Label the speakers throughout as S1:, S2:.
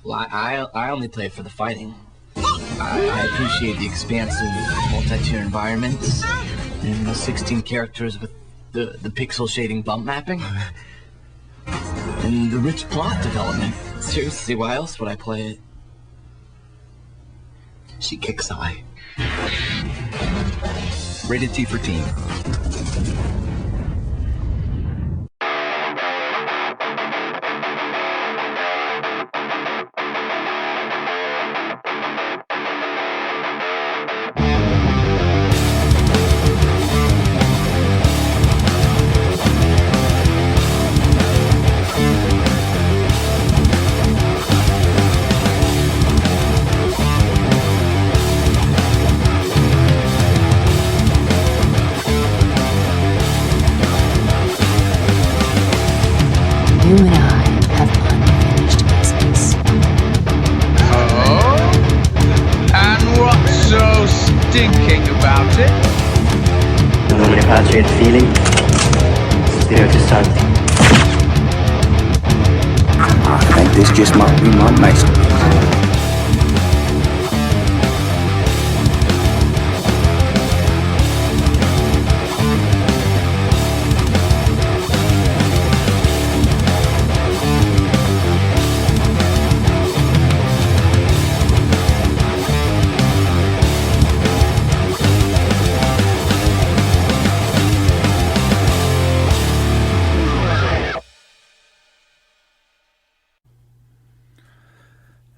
S1: Well, I only play for the fighting. I appreciate the expansive multi-tier environments and the 16 characters with the pixel shading bump mapping. And the rich plot development. Seriously, why else would I play it? She kicks eye.
S2: Rated T for teen.
S3: You and I have unfinished business.
S4: Oh? And what's so stinking about it?
S5: Non voulez pas tuer le feeling? Still to something.
S6: I think this just might be my masterpiece.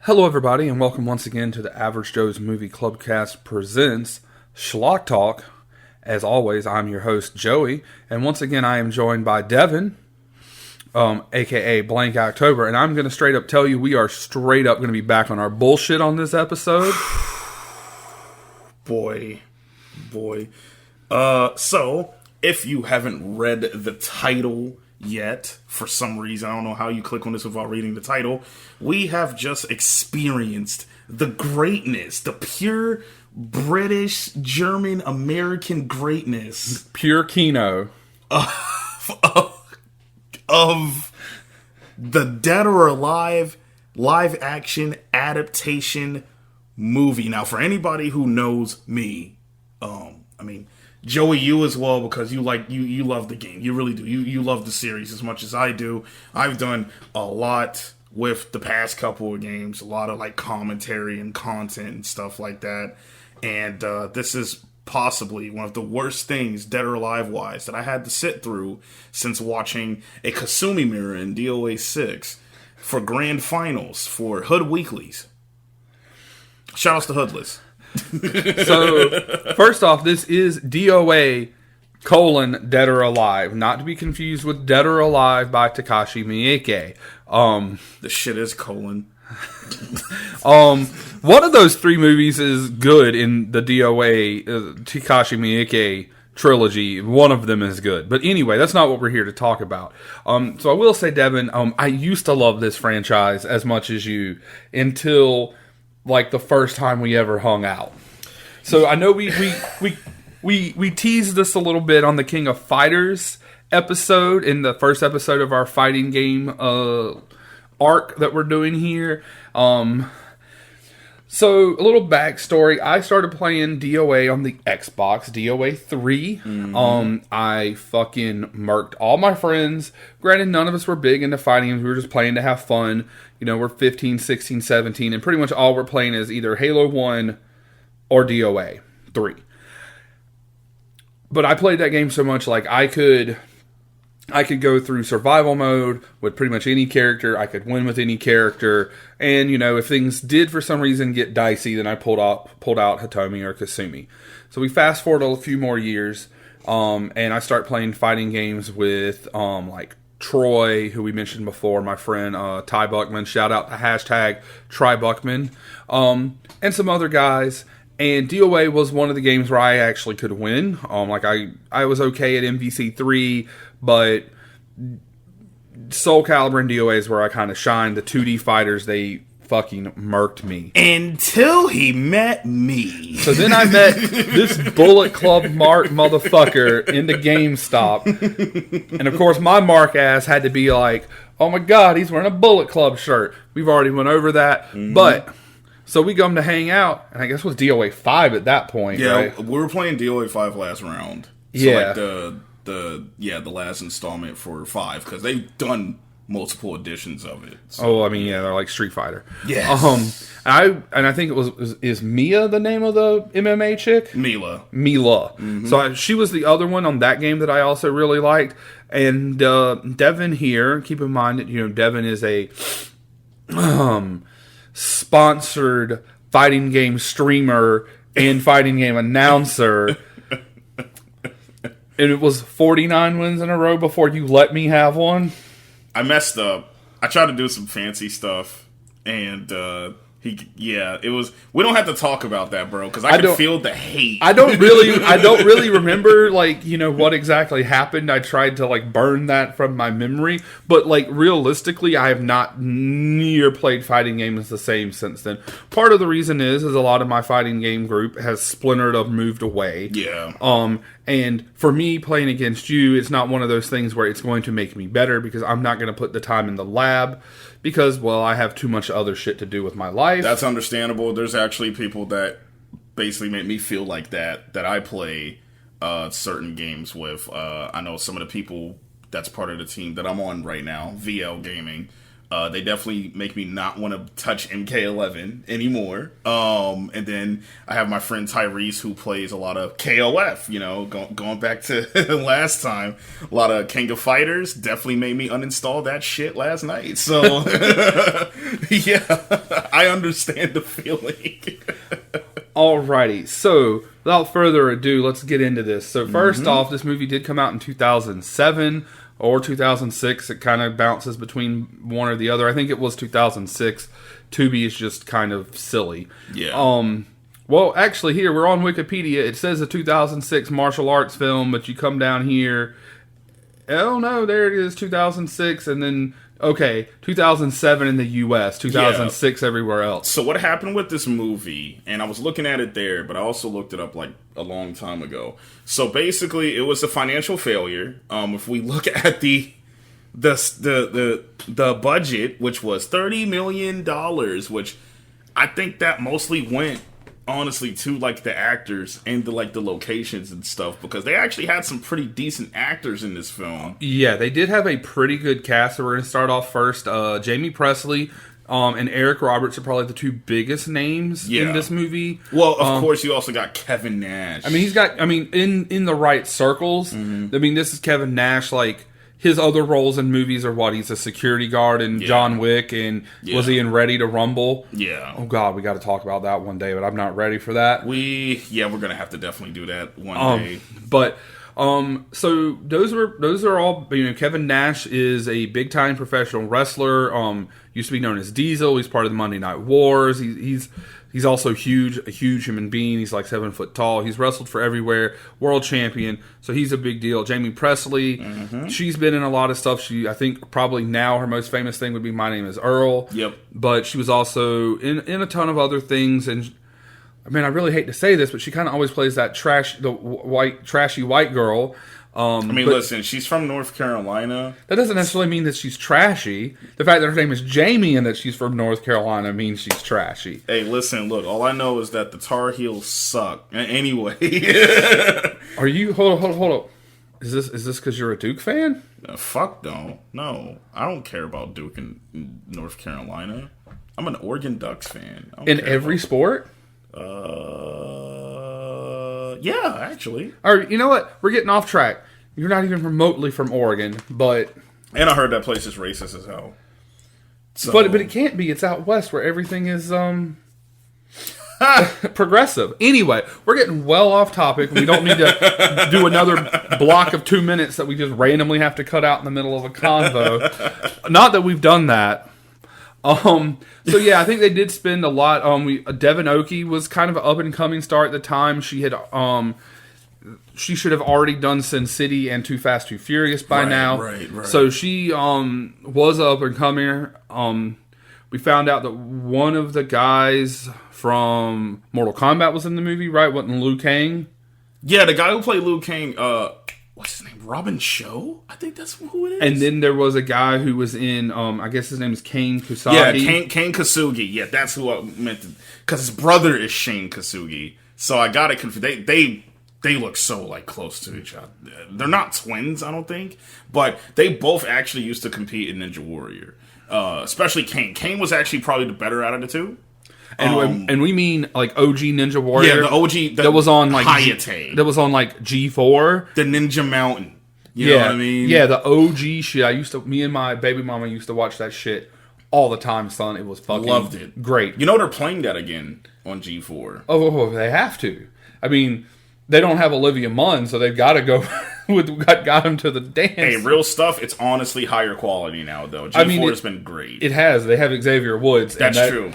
S7: Hello everybody, and welcome once again to the Average Joe's Movie Clubcast presents Schlock Talk. As always, I'm your host, Joey, and once again I am joined by Devon, aka Blank October, and I'm going to straight up tell you we are straight up going to be back on our bullshit on this episode.
S8: Boy. So, if you haven't read the title yet, for some reason, I don't know how you click on this without reading the title, we have just experienced the greatness, the pure British, German, American greatness.
S7: Pure Kino.
S8: Of the Dead or Alive live action adaptation movie. Now, for anybody who knows me, Joey, you as well, because you love the game. You really do. You love the series as much as I do. I've done a lot with the past couple of games, a lot of like commentary and content and stuff like that. And this is possibly one of the worst things, Dead or Alive wise, that I had to sit through since watching a Kasumi Mirror in DOA 6 for grand finals for Hood Weeklies. Shoutouts to Hoodless.
S7: So, first off, this is DOA : Dead or Alive, not to be confused with Dead or Alive by Takashi Miike.
S8: The shit is colon.
S7: One of those three movies is good in the DOA Takashi Miike trilogy. One of them is good. But anyway, that's not what we're here to talk about. So I will say, Devin, I used to love this franchise as much as you until like the first time we ever hung out. So I know we teased this a little bit on the King of Fighters episode, in the first episode of our fighting game arc that we're doing here. So a little backstory. I started playing DOA on the Xbox, DOA 3. Mm-hmm. I fucking murked all my friends. Granted, none of us were big into fighting games. We were just playing to have fun. You know, we're 15, 16, 17, and pretty much all we're playing is either Halo 1 or DOA 3. But I played that game so much, like, I could go through survival mode with pretty much any character. I could win with any character. And, you know, if things did for some reason get dicey, then I pulled out Hitomi or Kasumi. So we fast forward a few more years, and I start playing fighting games with, like, Troy, who we mentioned before, my friend Ty Buckman. Shout out to hashtag Try Buckman. And some other guys. And DOA was one of the games where I actually could win. Like I was okay at MVC3, but Soul Calibur and DOA is where I kind of shined. The 2D fighters, they fucking murked me.
S8: Until he met me.
S7: So then I met this Bullet Club Mark motherfucker in the GameStop. And of course my Mark ass had to be like, Oh my God, he's wearing a Bullet Club shirt. We've already went over that. But, so we come to hang out, and I guess it was DOA 5 at that point, right?
S8: We were playing DOA 5 last round. So
S7: Yeah.
S8: like the last installment for 5, because they've done multiple editions of it. So.
S7: Oh, I mean, yeah, they're like Street Fighter.
S8: Yes.
S7: I think it is Mia the name of the MMA chick?
S8: Mila.
S7: So she was the other one on that game that I also really liked. And Devon here, keep in mind that Devon is a sponsored fighting game streamer and fighting game announcer. And it was 49 wins in a row before you let me have one.
S8: I messed up. I tried to do some fancy stuff, and it was. We don't have to talk about that, bro, because I can feel the hate.
S7: I don't really remember what exactly happened. I tried to burn that from my memory, but realistically, I have not near played fighting games the same since then. Part of the reason is a lot of my fighting game group has splintered or moved away.
S8: Yeah.
S7: And for me, playing against you, it's not one of those things where it's going to make me better because I'm not going to put the time in the lab because, well, I have too much other shit to do with my life.
S8: That's understandable. There's actually people that basically make me feel like that I play certain games with. I know some of the people that's part of the team that I'm on right now, VL Gaming. They definitely make me not want to touch MK11 anymore. And then I have my friend Tyrese who plays a lot of KOF, going back to last time. A lot of King of Fighters definitely made me uninstall that shit last night. So, yeah, I understand the feeling.
S7: Alrighty, so without further ado, let's get into this. So first off, this movie did come out in 2007. Or 2006, it kind of bounces between one or the other. I think it was 2006. Tubi is just kind of silly.
S8: Yeah.
S7: Well, actually, here, we're on Wikipedia. It says a 2006 martial arts film, but you come down here. Oh, no, there it is, 2006. And then, 2007 in the U.S., 2006 everywhere else.
S8: So what happened with this movie, and I was looking at it there, but I also looked it up a long time ago. So basically, it was a financial failure. If we look at the budget, which was $30 million, which I think that mostly went honestly to the actors and the locations and stuff, because they actually had some pretty decent actors in this film.
S7: Yeah, they did have a pretty good cast. So we're going to start off first. Jamie Presley and Eric Roberts are probably the two biggest names in this movie.
S8: Well, of course, you also got Kevin Nash.
S7: I mean, in the right circles. I mean, this is Kevin Nash, his other roles in movies are he's a security guard in John Wick, and was he in Ready to Rumble?
S8: Yeah.
S7: Oh God, we got to talk about that one day, but I'm not ready for that.
S8: We're gonna have to definitely do that one day.
S7: But so those are all. Kevin Nash is a big time professional wrestler. Used to be known as Diesel. He's part of the Monday Night Wars. He's also a huge human being. He's 7 foot tall. He's wrestled for everywhere, world champion. So he's a big deal. Jamie Presley, she's been in a lot of stuff. I think probably now her most famous thing would be My Name is Earl.
S8: Yep.
S7: But she was also in a ton of other things. And I mean, I really hate to say this, but she kind of always plays that trashy white girl.
S8: Listen, she's from North Carolina.
S7: That doesn't necessarily mean that she's trashy. The fact that her name is Jamie and that she's from North Carolina means she's trashy.
S8: Hey, listen, look, all I know is that the Tar Heels suck. Anyway.
S7: Are you... Hold up. Is this because you're a Duke fan?
S8: Fuck no. No. I don't care about Duke in North Carolina. I'm an Oregon Ducks fan.
S7: In every sport?
S8: Yeah, actually.
S7: All right, you know what? We're getting off track. You're not even remotely from Oregon, but...
S8: And I heard that place is racist as hell. So.
S7: But it can't be. It's out west where everything is progressive. Anyway, we're getting well off topic. We don't need to do another block of 2 minutes that we just randomly have to cut out in the middle of a convo. Not that we've done that. So yeah, I think they did spend a lot. Devon Oki was kind of an up and coming star at the time. She had, she should have already done Sin City and Too Fast, Too Furious by now.
S8: Right.
S7: So she, was an up and comer. We found out that one of the guys from Mortal Kombat was in the movie, right? Wasn't Liu Kang?
S8: Yeah, the guy who played Liu Kang, what's his name? Robin Show? I think that's who it is.
S7: And then there was a guy who was in, I guess his name is Kane Kusagi.
S8: Yeah, Kane Kasugi. Yeah, that's who I meant to. Because his brother is Shane Kasugi. So I got it confused. They look so, like, close to each other. They're not twins, I don't think. But they both actually used to compete in Ninja Warrior. Especially Kane. Kane was actually probably the better out of the two.
S7: And we mean like OG Ninja Warrior.
S8: Yeah, the OG
S7: that was on like
S8: Hayate.
S7: That was on like G4.
S8: The Ninja Mountain. You know what I mean?
S7: Yeah, the OG shit. Me and my baby mama used to watch that shit all the time, son. It was fucking
S8: loved it.
S7: Great.
S8: You know they're playing that again on G4.
S7: Oh, they have to. I mean, they don't have Olivia Munn, so they've got to go with got him to the dance.
S8: Hey, real stuff. It's honestly higher quality now, though. G4 has been great.
S7: It has. They have Xavier Woods.
S8: That's true.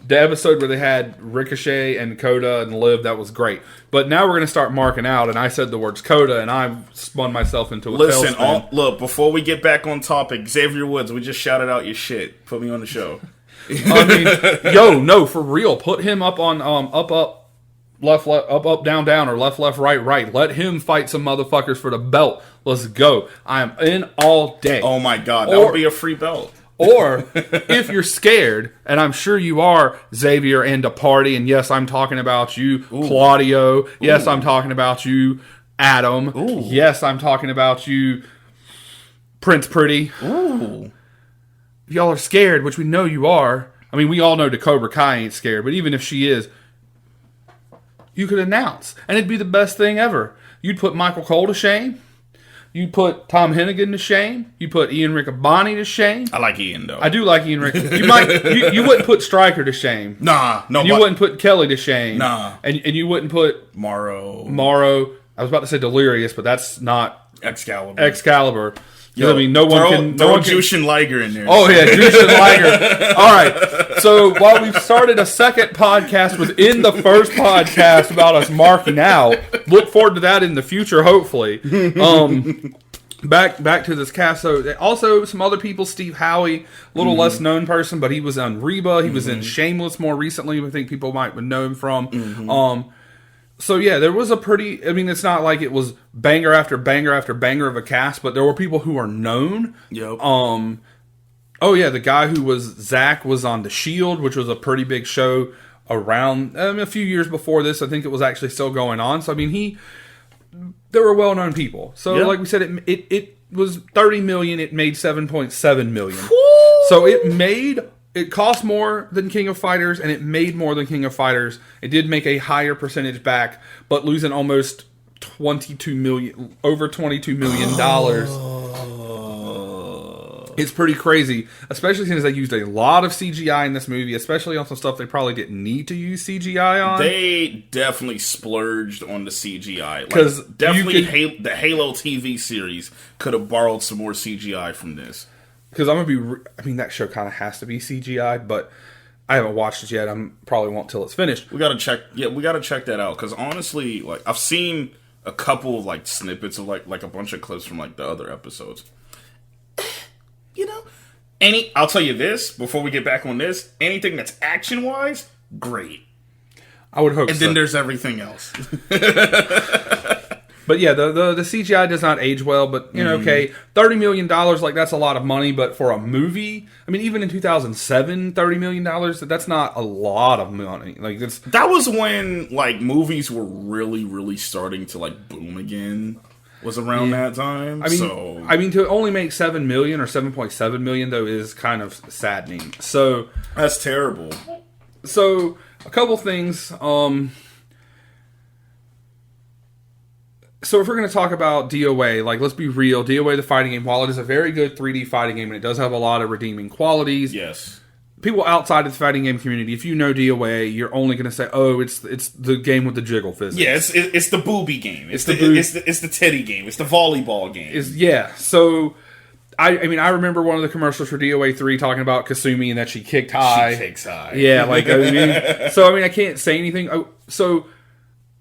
S7: The episode where they had Ricochet and Coda and Liv, that was great. But now we're going to start marking out, and I said the words Coda, and I spun myself into a tailspin.
S8: Look, before we get back on topic, Xavier Woods, we just shouted out your shit. Put me on the show.
S7: I mean, no, for real. Put him up on up, left, up, down, or left, right. Let him fight some motherfuckers for the belt. Let's go. I am in all day.
S8: Oh my God, that would be a free belt.
S7: Or, if you're scared, and I'm sure you are, Xavier and a party, and yes, I'm talking about you, Claudio. Yes, I'm talking about you, Adam. Yes, I'm talking about you, Prince Pretty. If y'all are scared, which we know you are, I mean, we all know the Cobra Kai ain't scared, but even if she is, you could announce, and it'd be the best thing ever. You'd put Michael Cole to shame. You put Tom Hennigan to shame. You put Ian Riccaboni to shame.
S8: I like Ian, though.
S7: I do like Ian Riccaboni. You wouldn't put Stryker to shame.
S8: Nah. No.
S7: You wouldn't put Kelly to shame.
S8: Nah.
S7: And you wouldn't put
S8: Morrow.
S7: I was about to say Delirious, but that's not
S8: Excalibur.
S7: Yo, I mean, no one can
S8: Jushin Liger in there.
S7: Oh yeah, Jushin Liger. All right. So while we've started a second podcast within the first podcast about us marking out, look forward to that in the future, hopefully. Back to this cast. So also some other people. Steve Howie, a little less known person, but he was on Reba. He was in Shameless more recently. I think people might know him from. So yeah, there was a pretty. I mean, it's not like it was banger after banger after banger of a cast, but there were people who are known.
S8: Yep.
S7: Oh yeah, the guy who was Zach was on The Shield, which was a pretty big show around a few years before this. I think it was actually still going on. So I mean, there were well-known people. So like we said, it was $30 million. It made $7.7 million. Woo! So it cost more than King of Fighters, and it made more than King of Fighters. It did make a higher percentage back, but losing almost over $22 million. It's pretty crazy, especially since they used a lot of CGI in this movie, especially on some stuff they probably didn't need to use CGI on.
S8: They definitely splurged on the CGI. Because definitely the Halo TV series could have borrowed some more CGI from this.
S7: Because that show kind of has to be CGI, but I haven't watched it yet. I probably won't till it's finished.
S8: We gotta check. Yeah, we gotta check that out. Because honestly, like I've seen a couple of like snippets of like a bunch of clips from like the other episodes. You know, I'll tell you this before we get back on this. Anything that's action wise, great.
S7: I would hope.
S8: And then there's everything else.
S7: But yeah, the CGI does not age well. But you know, okay, $30 million, like that's a lot of money. But for a movie, I mean, even in 2007, $30 million, that's not a lot of money. Like
S8: that was when like movies were really, really starting to like boom again. Was around that time.
S7: I mean, to only make $7 million or $7.7 million though is kind of saddening. So
S8: that's terrible.
S7: So a couple things. So if we're going to talk about DOA, like let's be real, DOA the fighting game, while it is a very good 3D fighting game and it does have a lot of redeeming qualities.
S8: Yes.
S7: People outside of the fighting game community, if you know DOA, you're only going to say, "Oh, it's the game with the jiggle physics."
S8: Yeah, it's the booby game. It's the teddy game. It's the volleyball game.
S7: So I remember one of the commercials for DOA 3 talking about Kasumi and that she kicked high.
S8: She kicks high.
S7: Yeah, like I mean, so I mean, I can't say anything. So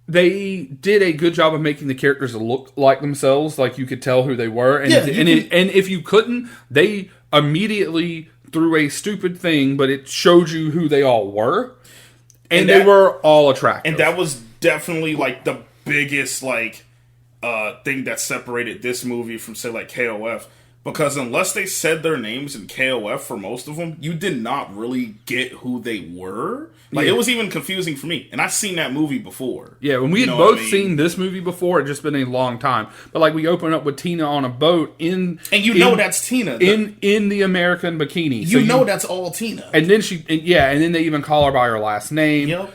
S7: they did a good job of making the characters look like themselves, like you could tell who they were, and and if you couldn't, they immediately through a stupid thing, but it showed you who they all were, and they were all attractive.
S8: And that was definitely like the biggest like thing that separated this movie from, say, like KOF. Because unless they said their names in KOF for most of them, you did not really get who they were. Like, it was even confusing for me. And I've seen that movie before.
S7: Yeah, when we had both seen this movie before, it just been a long time. But, like, we open up with Tina on a boat in...
S8: And you know that's Tina.
S7: In the American bikini.
S8: You know that's all Tina.
S7: And then and then they even call her by her last name.
S8: Yep.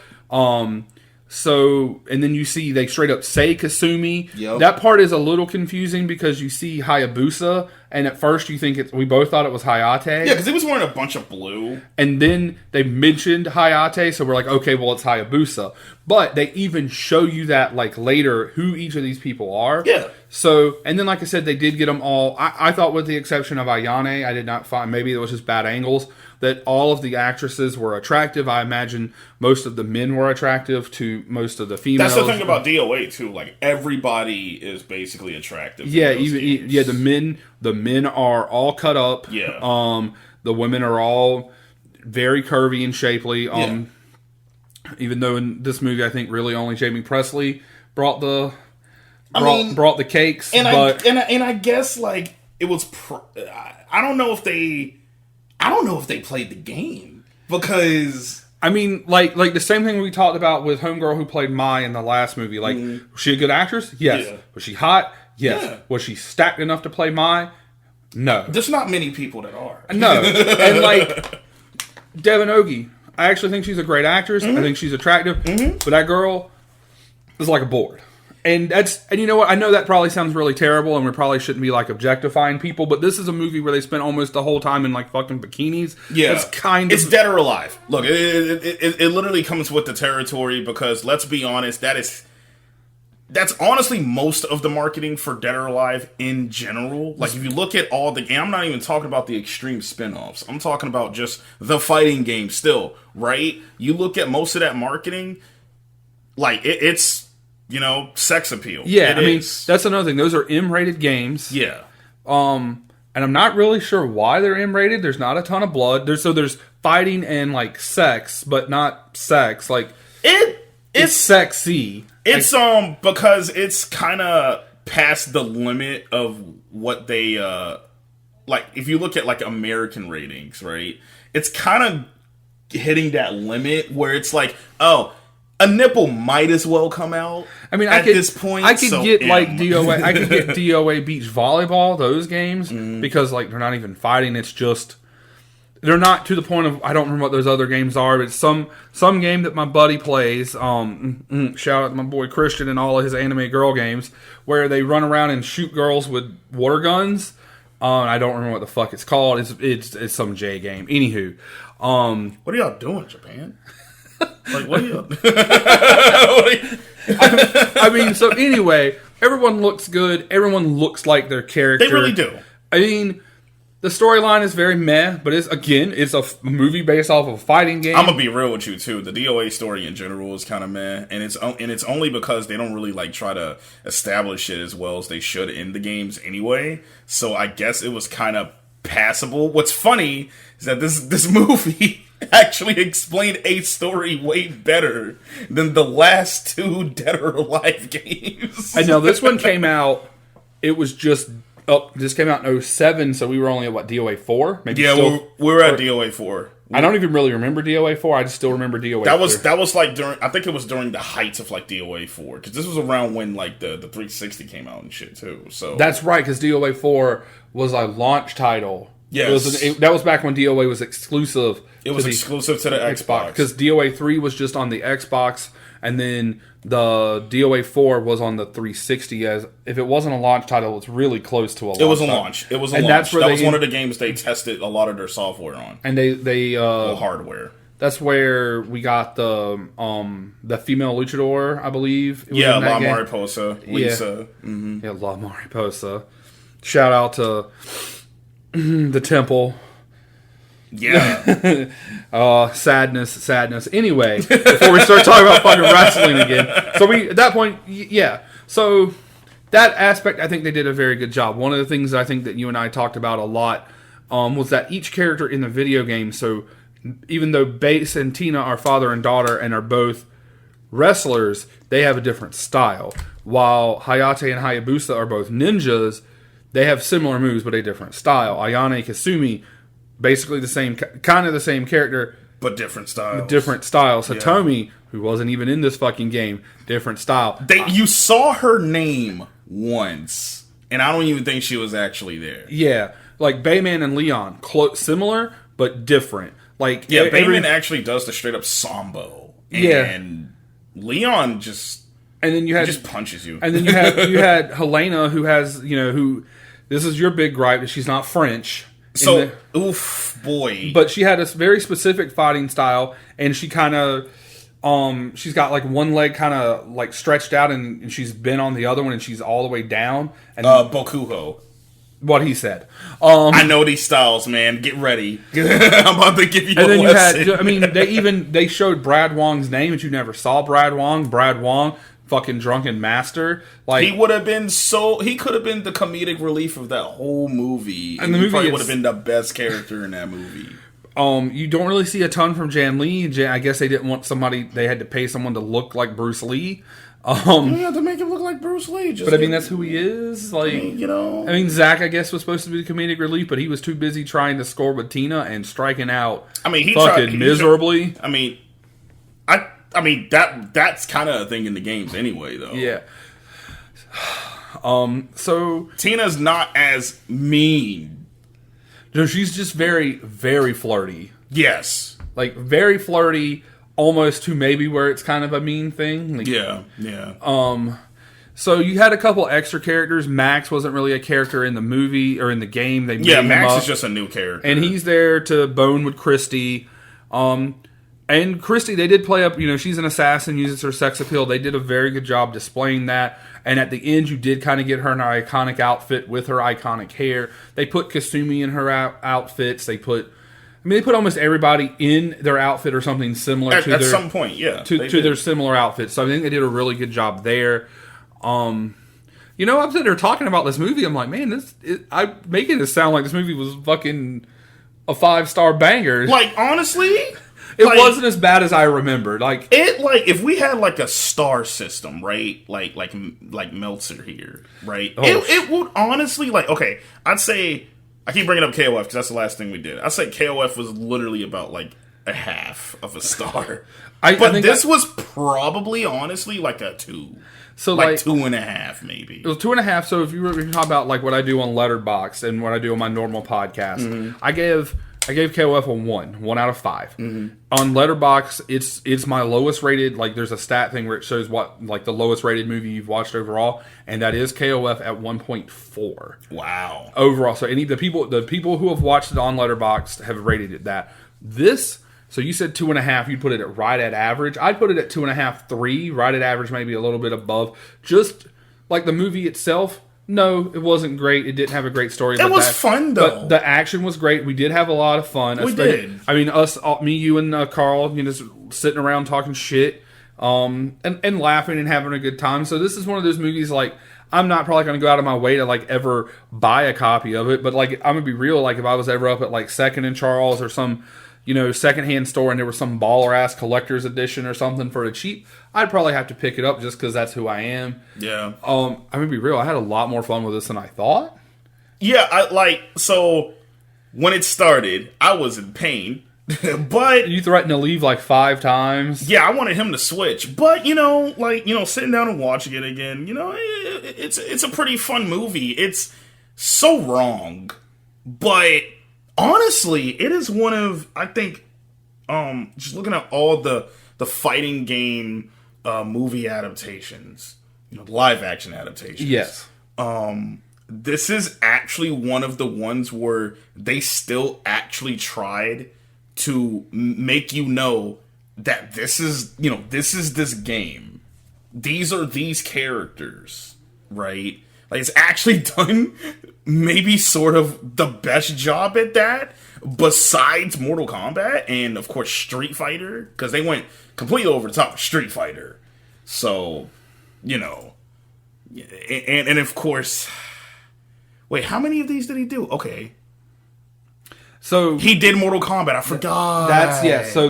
S7: So, and then you see they straight up say Kasumi.
S8: Yep.
S7: That part is a little confusing because you see Hayabusa, and at first you think we both thought it was Hayate.
S8: Yeah, because he was wearing a bunch of blue.
S7: And then they mentioned Hayate, so we're like, okay, well, it's Hayabusa. But they even show you that, like, later, who each of these people are.
S8: Yeah.
S7: So, and then, like I said, they did get them all. I thought, with the exception of Ayane, I did not find, maybe it was just bad angles, that all of the actresses were attractive. I imagine most of the men were attractive to most of the females.
S8: That's the thing about DOA, too. Like, everybody is basically attractive.
S7: Yeah, the men are all cut up.
S8: Yeah.
S7: The women are all very curvy and shapely. Even though in this movie, I think really only Jamie Presley brought the cakes.
S8: And
S7: but
S8: I guess, like, it was. I don't know if they played the game, because
S7: I mean, like the same thing we talked about with Homegirl who played Mai in the last movie. Like, was she a good actress? Yes.
S8: Yeah.
S7: Was she hot? Yes.
S8: Yeah.
S7: Was she stacked enough to play Mai? No.
S8: There's not many people that are.
S7: No. And, like, Devon Ogie, I actually think she's a great actress. I think she's attractive. But that girl is like a board. And you know what? I know that probably sounds really terrible, and we probably shouldn't be, like, objectifying people, but this is a movie where they spent almost the whole time in, like, fucking bikinis.
S8: Yeah.
S7: It's
S8: Dead or Alive. Look, it literally comes with the territory, because, let's be honest, that's honestly most of the marketing for Dead or Alive in general. Like, if you look at and I'm not even talking about the extreme spin-offs. I'm talking about just the fighting game still, right? You look at most of that marketing, like, it's... sex appeal.
S7: Yeah, I mean, that's another thing. Those are M-rated games.
S8: Yeah.
S7: And I'm not really sure why they're M-rated. There's not a ton of blood. There's fighting and, like, sex, but not sex. Like, it's sexy.
S8: It's because it's kind of past the limit of what they like. If you look at, like, American ratings, right? It's kind of hitting that limit where it's like, oh, a nipple might as well come out. I mean, at this point,
S7: I could get like DOA. I could get DOA beach volleyball. Those games because, like, they're not even fighting. It's just they're not to the point of I don't remember what those other games are. But it's some game that my buddy plays. Shout out to my boy Christian and all of his anime girl games where they run around and shoot girls with water guns. I don't remember what the fuck it's called. It's some J game. Anywho,
S8: what are y'all doing, Japan? Like, what are you?
S7: I mean, so anyway, everyone looks good. Everyone looks like their character.
S8: They really do.
S7: I mean, the storyline is very meh, but it's a movie based off of a fighting game.
S8: I'm gonna be real with you too. The DOA story in general is kind of meh, and it's only because they don't really, like, try to establish it as well as they should in the games anyway. So I guess it was kind of passable. What's funny is that this movie actually explained a story way better than the last two Dead or Alive games.
S7: I know this one came out. It was just this came out in 2007, so we were only at DOA 4. Maybe
S8: we were at DOA 4.
S7: I don't even really remember DOA 4. I just still remember DOA.
S8: That was like during. I think it was during the heights of, like, DOA 4, because this was around when, like, the 360 came out and shit too. So
S7: that's right, because DOA 4 was a launch title.
S8: Yes.
S7: That was back when DOA was exclusive.
S8: It was exclusive to the Xbox.
S7: Because DOA 3 was just on the Xbox, and then the DOA 4 was on the 360. As if it wasn't a launch title, it's really close to a launch. It
S8: was a launch. It was a launch. That was one of the games they tested a lot of their software on.
S7: And they
S8: hardware.
S7: That's where we got the female luchador, I believe.
S8: La Mariposa, Lisa.
S7: Yeah, yeah, La Mariposa. Shout out to the Temple.
S8: Yeah.
S7: Sadness. Anyway, before we start talking about fucking wrestling again. So at that point, yeah. So that aspect, I think they did a very good job. One of the things I think that you and I talked about a lot was that each character in the video game, so even though Bass and Tina are father and daughter and are both wrestlers, they have a different style. While Hayate and Hayabusa are both ninjas, they have similar moves but a different style. Ayane Kasumi, basically the same, kind of the same character,
S8: but different styles.
S7: Satomi, who wasn't even in this fucking game, different style.
S8: You saw her name once, and I don't even think she was actually there.
S7: Yeah, like Bayman and Leon, similar but different. Like
S8: Bayman actually does the straight up sambo, and Leon just just punches you.
S7: And then you had Helena, who has this is your big gripe that she's not French.
S8: So oof boy,
S7: but she had a very specific fighting style, and she kind of. She's got like one leg kind of like stretched out, and she's bent on the other one, and she's all the way down. And
S8: Bokuho.
S7: What he said.
S8: I know these styles, man. Get ready. I'm about to give you.
S7: And then you had. They showed Brad Wong's name, but you never saw Brad Wong. Brad Wong, fucking drunken master. Like
S8: he would have been He could have been the comedic relief of that whole movie, and the movie probably would have been the best character in that movie.
S7: You don't really see a ton from Jan Lee. I guess they didn't want somebody. They had to pay someone to look like Bruce Lee.
S8: You have to make him look like Bruce Lee.
S7: But I mean, that's who he is. Like, I mean, Zach, I guess, was supposed to be the comedic relief, but he was too busy trying to score with Tina and striking out. I mean, he fucking miserably.
S8: I mean, that's kind of a thing in the games anyway, though.
S7: Yeah. So
S8: Tina's not as mean.
S7: No, she's just very, very flirty.
S8: Yes.
S7: Like, very flirty, almost to maybe where it's kind of a mean thing. Like,
S8: yeah.
S7: So you had a couple extra characters. Max wasn't really a character in the movie or in the game. They made him
S8: Max
S7: up,
S8: is just a new character.
S7: and he's there to bone with Christy. And Christy, they did play up, she's an assassin, uses her sex appeal. They did a very good job displaying that. And at the end, you did kind of get her in her iconic outfit with her iconic hair. They put Kasumi in her outfits. They put almost everybody in their outfit or something similar to
S8: at some point, yeah.
S7: To their similar outfits. So I think they did a really good job there. I'm sitting there talking about this movie. I'm like, man, I'm making it sound like this movie was fucking a 5-star banger.
S8: Like, honestly...
S7: It wasn't as bad as I remembered.
S8: If we had like a star system, right? Like Meltzer here, right? It would honestly okay. I'd say I keep bringing up KOF because that's the last thing we did. I'd say KOF was literally about like a half of a star, but this was probably honestly like a 2. So like 2.5 maybe. It
S7: was 2.5. So if you talk about like what I do on Letterboxd and what I do on my normal podcast, I gave KOF a 1 out of 5. Mm-hmm. On Letterboxd, it's my lowest rated. Like, there's a stat thing where it shows what like the lowest rated movie you've watched overall, and that is KOF at 1.4.
S8: Wow.
S7: Overall, so the people who have watched it on Letterboxd have rated it that. So you said 2.5. You'd put it at right at average. I'd put it at 2.5, 3. Right at average, maybe a little bit above. Just like the movie itself. No, it wasn't great. It didn't have a great story.
S8: It was fun, though.
S7: But the action was great. We did have a lot of fun.
S8: We did.
S7: I mean, me, you, and Carl, just sitting around talking shit, and laughing and having a good time. So this is one of those movies, like, I'm not probably going to go out of my way to, like, ever buy a copy of it. But, like, I'm going to be real. Like, if I was ever up at, like, Second and Charles or some... secondhand store and there was some baller-ass collector's edition or something for a cheap, I'd probably have to pick it up just because that's who I am.
S8: Yeah.
S7: I'm going to be real. I had a lot more fun with this than I thought.
S8: Yeah, so when it started, I was in pain. But...
S7: You threatened to leave like 5 times.
S8: Yeah, I wanted him to switch. But, sitting down and watching it again, it's a pretty fun movie. It's so wrong. But... honestly, it is one of, I think, just looking at all the fighting game movie adaptations, live action adaptations.
S7: Yes.
S8: This is actually one of the ones where they still actually tried to make that this is this game. These are these characters, right? Like, it's actually done maybe sort of the best job at that, besides Mortal Kombat and, of course, Street Fighter, because they went completely over the top of Street Fighter. So, and of course... Wait, how many of these did he do? Okay.
S7: So...
S8: He did Mortal Kombat, I forgot.
S7: So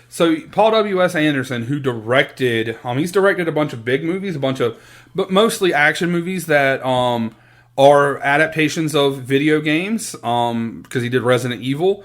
S7: So Paul W.S. Anderson, who directed, he's directed a bunch of big movies, but mostly action movies that are adaptations of video games. Because he did Resident Evil.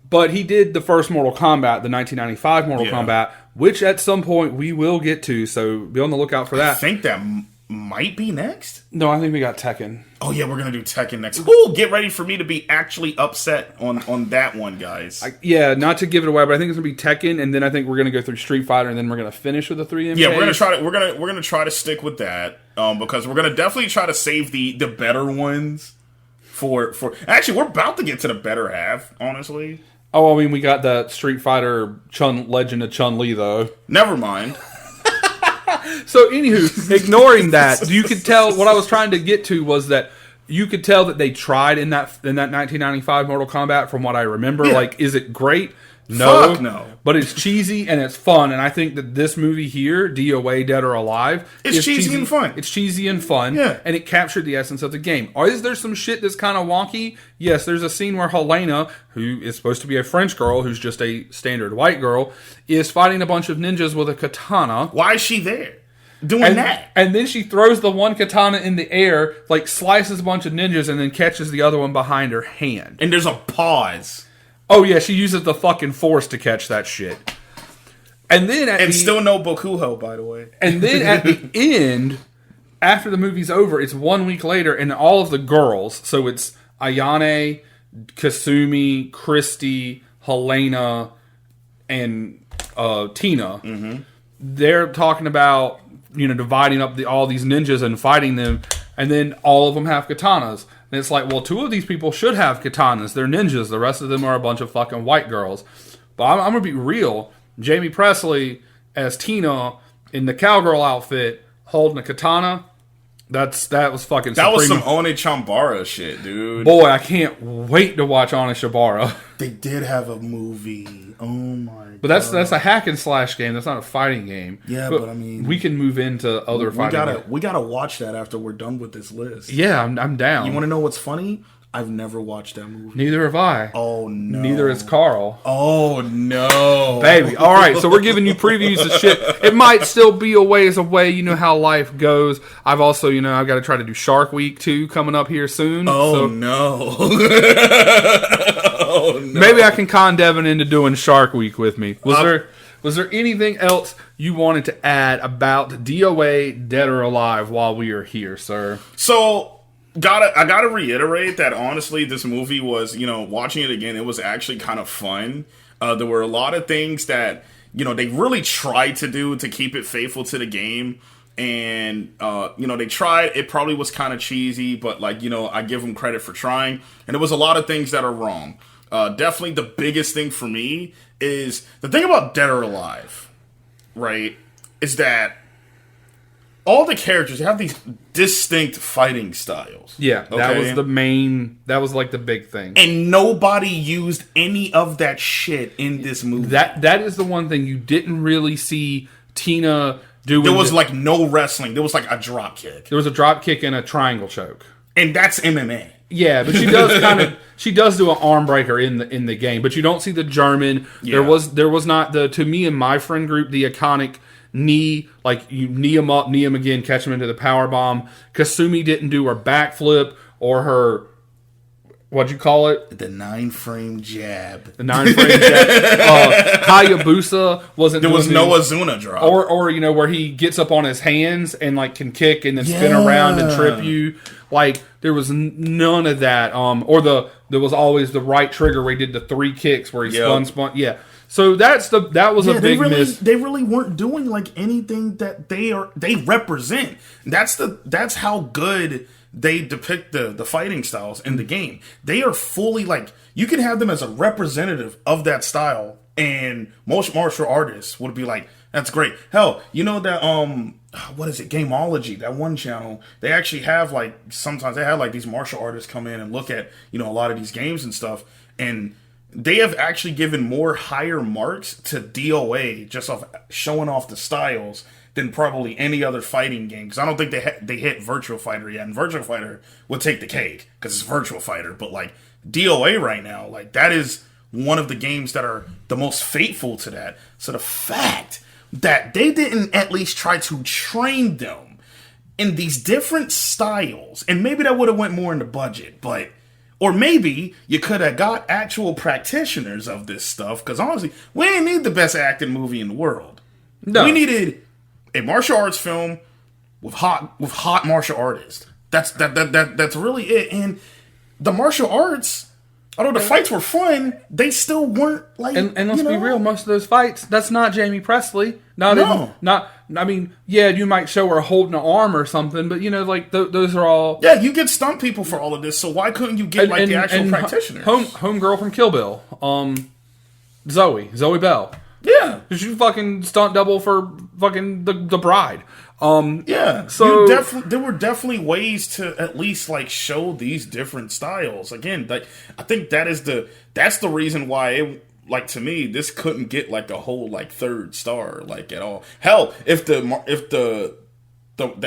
S7: But he did the first Mortal Kombat, the 1995 Mortal Kombat, which at some point we will get to. So be on the lookout for that.
S8: I think that might be next.
S7: No, I think we got Tekken.
S8: Oh yeah, we're gonna do Tekken next. Ooh, get ready for me to be actually upset on that one, guys.
S7: Not to give it away, but I think it's gonna be Tekken, and then I think we're gonna go through Street Fighter, and then we're gonna finish with the 3 MK.
S8: Yeah, we're gonna try to stick with that, because we're gonna definitely try to save the better ones for. Actually, we're about to get to the better half, honestly.
S7: Oh, I mean, we got the Street Fighter Legend of Chun-Li though.
S8: Never mind.
S7: So, anywho, ignoring that, you could tell what I was trying to get to was that you could tell that they tried in that 1995 Mortal Kombat. From what I remember, like, is it great? No,
S8: Fuck no.
S7: But it's cheesy and it's fun, and I think that this movie here, DOA, Dead or Alive,
S8: it's cheesy and fun.
S7: It's cheesy and fun, and it captured the essence of the game. Or is there some shit that's kind of wonky? Yes, there's a scene where Helena, who is supposed to be a French girl, who's just a standard white girl, is fighting a bunch of ninjas with a katana.
S8: Why is she there? Doing that.
S7: And then she throws the one katana in the air, like slices a bunch of ninjas, and then catches the other one behind her hand.
S8: And there's a pause.
S7: Oh yeah, she uses the fucking force to catch that shit. And then
S8: still no Bokuho, by the way.
S7: And then at the end, after the movie's over, it's 1 week later, and all of the girls, so it's Ayane, Kasumi, Christy, Helena, and Tina, they're talking about, dividing up all these ninjas and fighting them, and then all of them have katanas. And it's like, well, 2 of these people should have katanas. They're ninjas. The rest of them are a bunch of fucking white girls. But I'm going to be real. Jamie Presley as Tina in the cowgirl outfit holding a katana, that was fucking
S8: That
S7: supreme.
S8: was some One Chambara shit, dude.
S7: Boy, I can't wait to watch One Shibara.
S8: They did have a movie. Oh my god.
S7: But that's a hack and slash game. That's not a fighting game.
S8: Yeah, but I mean,
S7: we can move into other fighting games.
S8: We gotta watch that after we're done with this list.
S7: Yeah, I'm down.
S8: You want to know what's funny? I've never watched that movie.
S7: Neither have I.
S8: Oh no.
S7: Neither has Carl.
S8: Oh no.
S7: Baby. All right, so we're giving you previews of shit. It might still be a ways away. You know how life goes. I've also, I've got to try to do Shark Week 2 coming up here soon.
S8: Oh no. Oh no.
S7: Maybe I can con Devon into doing Shark Week with me. Was there anything else you wanted to add about DOA, Dead or Alive, while we are here, sir?
S8: So, I gotta reiterate that honestly, this movie was, watching it again, it was actually kind of fun. There were a lot of things that, they really tried to do to keep it faithful to the game. And, they tried. It probably was kind of cheesy, but, I give them credit for trying. And there was a lot of things that are wrong. Definitely the biggest thing for me is the thing about Dead or Alive, right, is that all the characters have these distinct fighting styles.
S7: Yeah, that was the big thing.
S8: And nobody used any of that shit in this movie.
S7: That is the one thing you didn't really see Tina doing.
S8: There was no wrestling. There was a drop kick.
S7: There was a drop kick and a triangle choke.
S8: And that's MMA.
S7: Yeah, but she does she does do an arm breaker in the game, but you don't see the German. Yeah. There was not to me and my friend group, the iconic knee, you knee him up, knee him again, catch him into the power bomb. Kasumi didn't do her backflip or her, what'd you call it?
S8: The 9-frame jab.
S7: The 9-frame jab. Hayabusa wasn't.
S8: There was no Azuna drop.
S7: Or where he gets up on his hands and can kick and then spin around and trip you. There was none of that. There was always the right trigger where he did the 3 kicks where he spun. Yeah. So that was a big miss.
S8: They really weren't doing anything that they represent. That's how good they depict the fighting styles in the game. They are fully you can have them as a representative of that style, and most martial artists would be like, that's great. Hell, that what is it, Gameology, that one channel, they actually have sometimes they have these martial artists come in and look at a lot of these games and stuff, and they have actually given more higher marks to DOA just off showing off the styles than probably any other fighting game. Because I don't think they hit Virtual Fighter yet. And Virtual Fighter would take the cake because it's Virtual Fighter. But DOA right now, that is one of the games that are the most faithful to that. So the fact that they didn't at least try to train them in these different styles, and maybe that would have went more in the budget, but or maybe you could have got actual practitioners of this stuff, because honestly, we didn't need the best acting movie in the world. No. We needed a martial arts film with hot martial artists. That's really it. And the martial arts, although the fights were fun, they still weren't like.
S7: And let's be real, most of those fights, that's not Jamie Presley. I mean, yeah, you might show her holding an arm or something, but like those are all.
S8: Yeah, you get stunt people for all of this, so why couldn't you get the actual practitioners?
S7: Homegirl from Kill Bill, Zoe Bell.
S8: Yeah,
S7: she fucking stunt double for fucking the bride.
S8: Yeah,
S7: so
S8: there were definitely ways to at least like show these different styles. Again, like I think that's the reason why it, like, to me, this couldn't get like a whole like 3rd star like at all. Hell, if the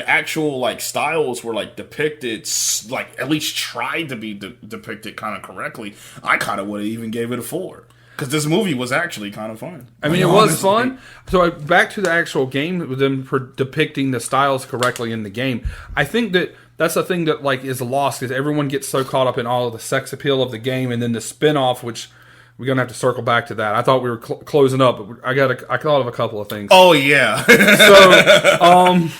S8: actual like styles were like depicted, like at least tried to be depicted kind of correctly, I kind of would have even gave it a 4. Because this movie was actually kind of fun.
S7: I mean, it was fun. So back to the actual game, with them depicting the styles correctly in the game. I think that's the thing that like is lost, because everyone gets so caught up in all of the sex appeal of the game, and then the spin-off, which we're gonna have to circle back to that. I thought we were closing up, but I thought of a couple of things.
S8: Oh yeah.
S7: So,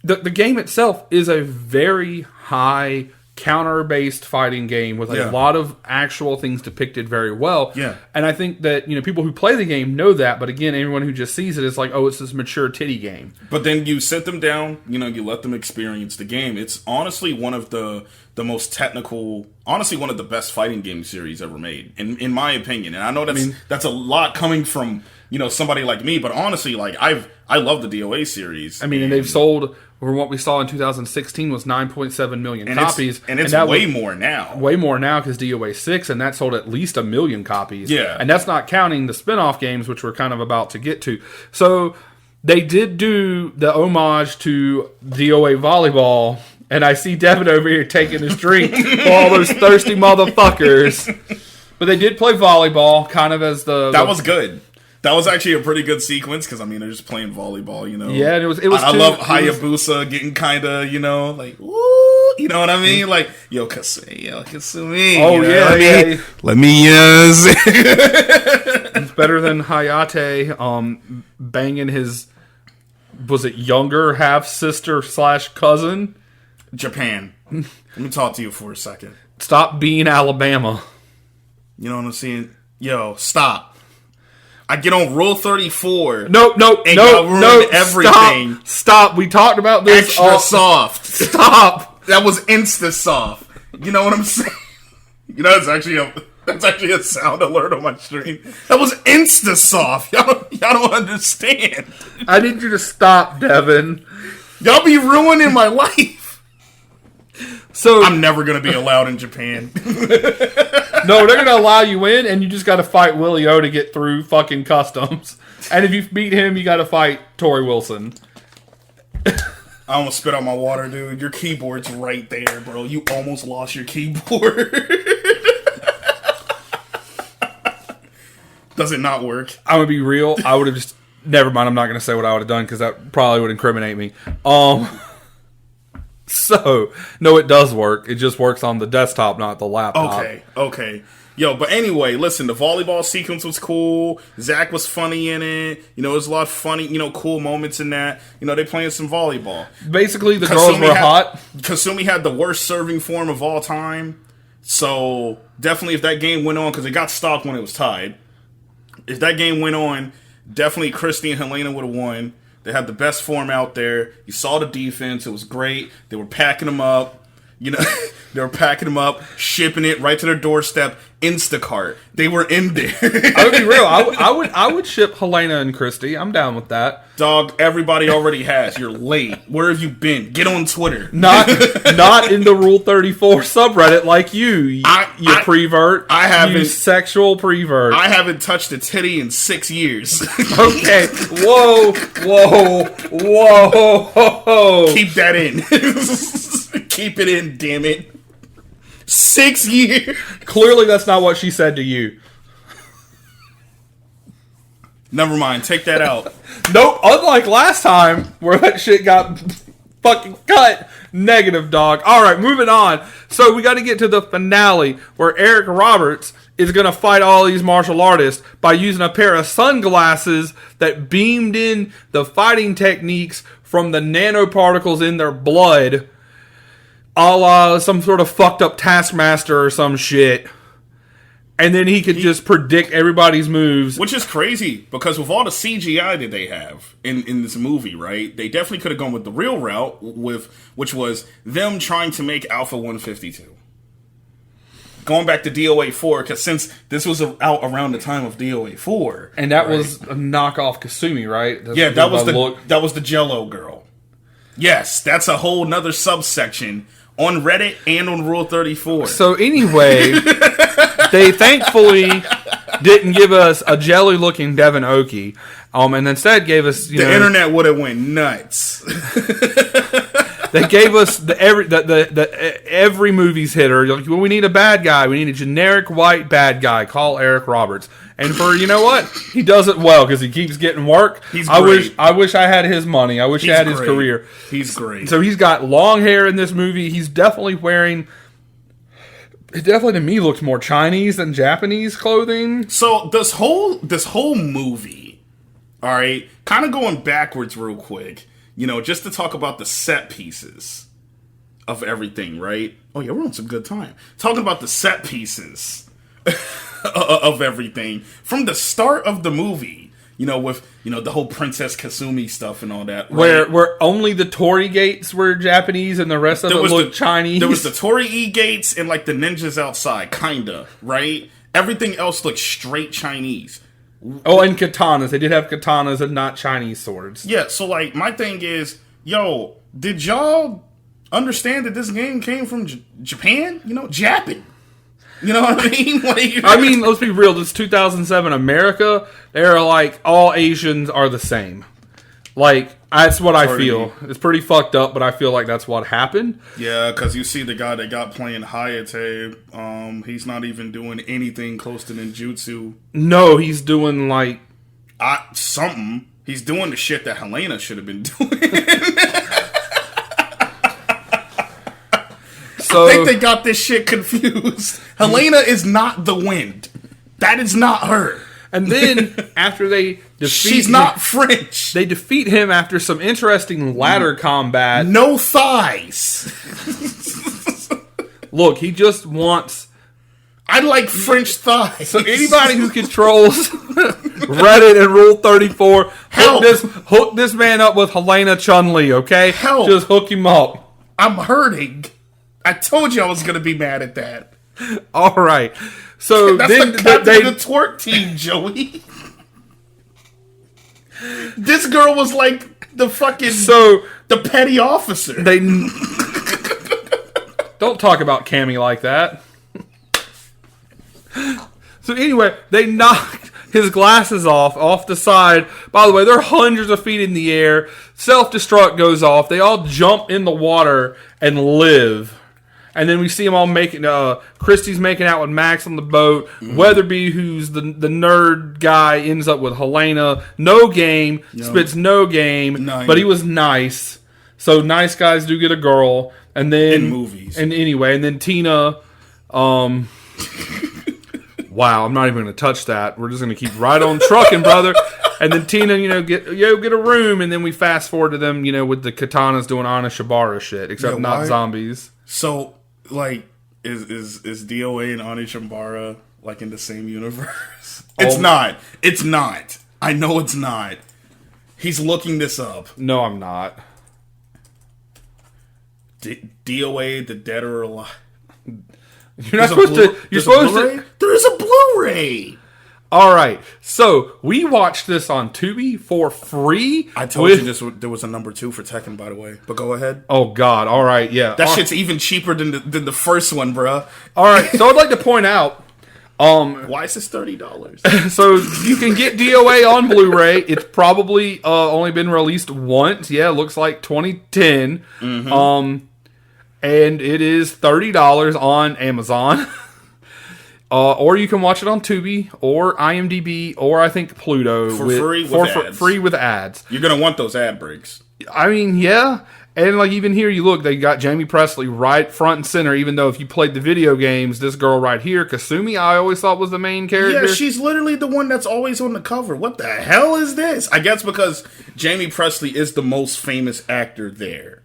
S7: the game itself is a very high counter-based fighting game with a lot of actual things depicted very well.
S8: Yeah.
S7: And I think that, people who play the game know that, but again, everyone who just sees it is like, oh, it's this mature titty game.
S8: But then you sit them down, you let them experience the game. It's honestly one of the most technical, honestly one of the best fighting game series ever made, in my opinion. And I know that's a lot coming from, somebody like me, but honestly, like I love the DOA series.
S7: I mean, and they've sold, or what we saw in 2016 was 9.7 million copies.
S8: And it's way more now.
S7: Way more now, because DOA 6, and that sold at least 1 million copies.
S8: Yeah.
S7: And that's not counting the spin-off games, which we're kind of about to get to. So, they did do the homage to DOA volleyball, and I see Devon over here taking his drink for all those thirsty motherfuckers. But they did play volleyball, kind of as
S8: That was good. That was actually a pretty good sequence, because, they're just playing volleyball,
S7: Yeah, and it was.
S8: I love Hayabusa getting kind of, like, woo, you know what I mean? Like, yo, Kasumi.
S7: Oh, yeah.
S8: Let me,
S7: It's better than Hayate banging his, was it younger half-sister / cousin?
S8: Japan. Let me talk to you for a second.
S7: Stop being Alabama.
S8: You know what I'm saying? Yo, stop. I get on Rule 34.
S7: No,
S8: everything.
S7: Stop. We talked about this.
S8: Extra soft.
S7: Stop.
S8: That was insta soft. You know what I'm saying? That's actually a sound alert on my stream. That was insta soft. Y'all don't understand.
S7: I need you to stop, Devon.
S8: Y'all be ruining my life.
S7: So
S8: I'm never gonna be allowed in Japan.
S7: No, they're gonna allow you in, and you just gotta fight Willie O to get through fucking customs. And if you beat him, you gotta fight Tori Wilson.
S8: I almost spit out my water, dude. Your keyboard's right there, bro. You almost lost your keyboard. Does it not work?
S7: I'm gonna be real. I would have just never mind. I'm not gonna say what I would have done, because that probably would incriminate me. So, no, it does work. It just works on the desktop, not the laptop.
S8: Okay. Yo, but anyway, listen, the volleyball sequence was cool. Zach was funny in it. There's a lot of funny, cool moments in that. They playing some volleyball.
S7: Basically, the girls were hot.
S8: Kasumi had the worst serving form of all time. So, definitely if that game went on, because it got stopped when it was tied. If that game went on, definitely Christy and Helena would have won. They had the best form out there. You saw the defense. It was great. They were packing them up. They were packing them up, shipping it right to their doorstep. Instacart. They were in there.
S7: I would be real. I would ship Helena and Christy. I'm down with that.
S8: Dog, everybody already has. You're late. Where have you been? Get on Twitter.
S7: Not in the Rule 34 subreddit like you prevert.
S8: I haven't.
S7: You sexual prevert.
S8: I haven't touched a titty in 6 years.
S7: Okay. Whoa.
S8: Keep that in. Keep it in, damn it. 6 years.
S7: Clearly, that's not what she said to you.
S8: Never mind. Take that out.
S7: Nope. Unlike last time, where that shit got fucking cut. Negative, dog. All right, moving on. So we got to get to the finale, where Eric Roberts is going to fight all these martial artists by using a pair of sunglasses that beamed in the fighting techniques from the nanoparticles in their blood, a la some sort of fucked up Taskmaster or some shit. And then he could just predict everybody's moves.
S8: Which is crazy, because with all the CGI that they have in this movie, right? They definitely could have gone with the real route, which was them trying to make Alpha 152. Going back to DOA 4, because since this was out around the time of DOA 4.
S7: And that was a knockoff Kasumi, right?
S8: That was the Jello girl. Yes, that's a whole nother subsection on Reddit and on Rule 34.
S7: So anyway, they thankfully didn't give us a jelly-looking Devon Oki, and instead gave us
S8: the internet would have went nuts.
S7: They gave us the every movie's hitter. Like, well, we need a bad guy. We need a generic white bad guy. Call Eric Roberts. And for what, he does it well because he keeps getting work.
S8: He's great.
S7: I wish I had his money. I wish I had his career.
S8: He's great.
S7: So he's got long hair in this movie. He's definitely wearing. It definitely to me looks more Chinese than Japanese clothing.
S8: So this whole movie, all right, kind of going backwards real quick. Just to talk about the set pieces of everything, right? Oh, yeah, we're on some good time. Talking about the set pieces of everything. From the start of the movie, with, the whole Princess Kasumi stuff and all that. Right?
S7: Where only the Torii gates were Japanese and the rest of it looked Chinese.
S8: There was the Torii gates and, like, the ninjas outside, kinda, right? Everything else looked straight Chinese.
S7: Oh, and katanas. They did have katanas and not Chinese swords.
S8: Yeah, so, like, my thing is, did y'all understand that this game came from Japan? Japan. You know what I mean?
S7: Let's be real. This 2007 America, they're like, all Asians are the same. Like, that's what I feel. It's pretty fucked up, but I feel like that's what happened.
S8: Yeah, because you see the guy that got playing Hayate, he's not even doing anything close to ninjutsu.
S7: No, he's doing, like...
S8: something. He's doing the shit that Helena should have been doing.
S7: So,
S8: I think they got this shit confused. Helena is not the wind. That is not her.
S7: And then, after they defeat
S8: She's not French.
S7: They defeat him after some interesting ladder combat.
S8: No thighs.
S7: Look, he just wants...
S8: I like French thighs.
S7: So anybody who controls Reddit and Rule 34, hook this man up with Helena Chun-Li, okay?
S8: Help.
S7: Just hook him up.
S8: I'm hurting. I told you I was going to be mad at that.
S7: All right. So
S8: that's
S7: then
S8: the captain of the twerk team, Joey. This girl was like the fucking the petty officer.
S7: They don't talk about Cammy like that. So anyway, they knocked his glasses off the side. By the way, they're hundreds of feet in the air. Self-destruct goes off. They all jump in the water and live. And then we see them all making... Christie's making out with Max on the boat. Weatherby, who's the nerd guy, ends up with Helena. No game. Spits no game. But he was nice. So nice guys do get a girl. And then...
S8: In movies.
S7: And anyway, and then Tina... wow, I'm not even going to touch that. We're just going to keep right on trucking, brother. And then Tina, get a room. And then we fast forward to them, with the katanas doing Ana Shibara shit. Except not zombies.
S8: So... Like, is DOA and Ani Shambara like in the same universe? It's not. It's not. I know it's not. He's looking this up.
S7: No, I'm not.
S8: DOA, the Dead or Alive.
S7: You're not supposed to. You're supposed to.
S8: There's a Blu-ray.
S7: All right, so we watched this on Tubi for free.
S8: I told you there was a number 2 for Tekken, by the way. But go ahead.
S7: Oh God! All right, yeah.
S8: That shit's even cheaper than the first one, bruh.
S7: All right, so I'd like to point out.
S8: Why is this $30?
S7: So you can get DOA on Blu-ray. It's probably only been released once. Yeah, it looks like 2010. and it is $30 on Amazon. Or you can watch it on Tubi or IMDb or I think Pluto free with ads.
S8: You're gonna want those ad breaks.
S7: I mean, yeah. And like even here, you look, they got Jamie Presley right front and center. Even though if you played the video games, this girl right here, Kasumi, I always thought was the main character.
S8: Yeah, she's literally the one that's always on the cover. What the hell is this? I guess because Jamie Presley is the most famous actress there.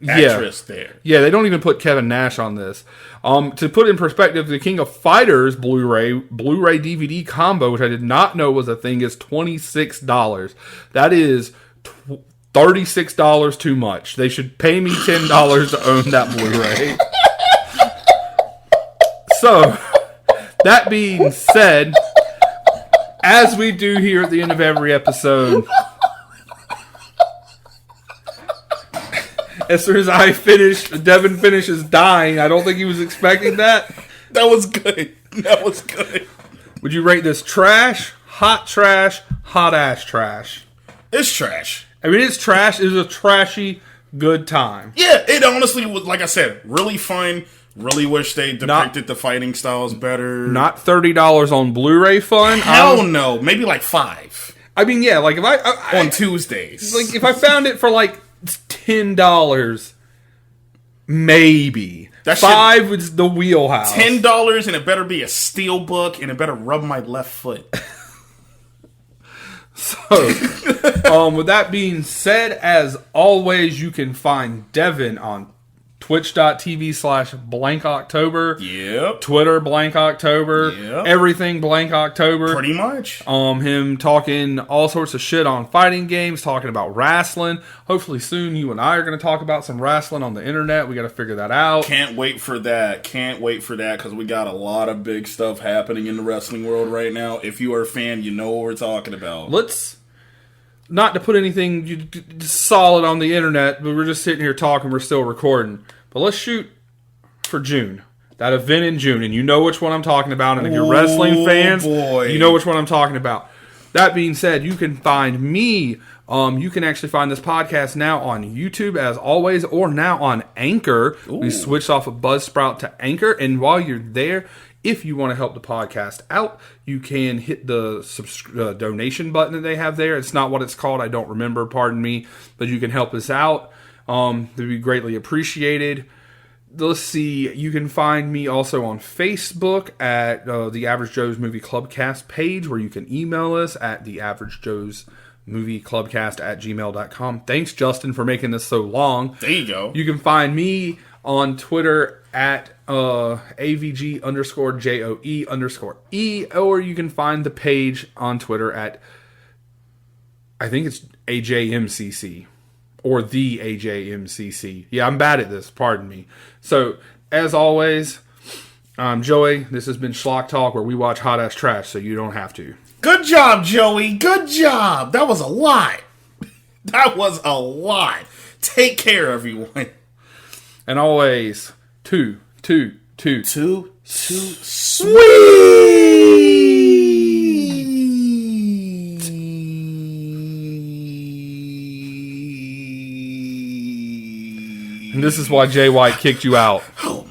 S7: Yeah, they don't even put Kevin Nash on this. To put in perspective, the King of Fighters Blu-ray DVD combo, which I did not know was a thing, is $26. That is $36 too much. They should pay me $10 to own that Blu-ray. So, that being said, as we do here at the end of every episode, as soon as Devon finishes dying, I don't think he was expecting that.
S8: That was good. That was good.
S7: Would you rate this trash, hot ass trash?
S8: It's trash.
S7: I mean, it's trash. It was a trashy, good time.
S8: Yeah, it honestly was, like I said, really fun. Really wish they depicted the fighting styles better.
S7: Not $30 on Blu-ray fun.
S8: Hell no. Maybe like $5.
S7: I mean, yeah, like if I
S8: on Tuesdays.
S7: Like if I found it for like $10, maybe. That $5 was the wheelhouse.
S8: $10 and it better be a steel book and it better rub my left foot.
S7: So, with that being said, as always, you can find Devon on twitch.tv/blankoctober.
S8: Yep.
S7: Twitter blankoctober.
S8: Yep.
S7: Everything blankoctober.
S8: Pretty much.
S7: Him talking all sorts of shit on fighting games, talking about wrestling. Hopefully soon you and I are going to talk about some wrestling on the internet. We got to figure that out.
S8: Can't wait for that. Because we got a lot of big stuff happening in the wrestling world right now. If you are a fan, you know what we're talking about.
S7: Let's, not to put anything solid on the internet, but we're just sitting here talking, we're still recording. But let's shoot for June. That event in June. And you know which one I'm talking about. And if you're wrestling fans, you know which one I'm talking about. That being said, you can find me. You can actually find this podcast now on YouTube, as always, or now on Anchor. Ooh. We switched off of Buzzsprout to Anchor. And while you're there, if you want to help the podcast out, you can hit the donation button that they have there. It's not what it's called. I don't remember. Pardon me. But you can help us out. That'd be greatly appreciated. Let's see. You can find me also on Facebook at the Average Joe's Movie Clubcast page, where you can email us at the Average Joe's Movie Clubcast @gmail.com. Thanks, Justin, for making this so long.
S8: There you go.
S7: You can find me on Twitter at AVG_JOE_E, or you can find the page on Twitter at, I think it's AJMCC. Or the AJMCC. Yeah, I'm bad at this. Pardon me. So, as always, I'm Joey. This has been Schlock Talk, where we watch hot ass trash so you don't have to.
S8: Good job, Joey. Good job. That was a lot. That was a lot. Take care, everyone.
S7: And always, two,
S8: sweet.
S7: And this is why Jay White kicked you out.
S8: Oh,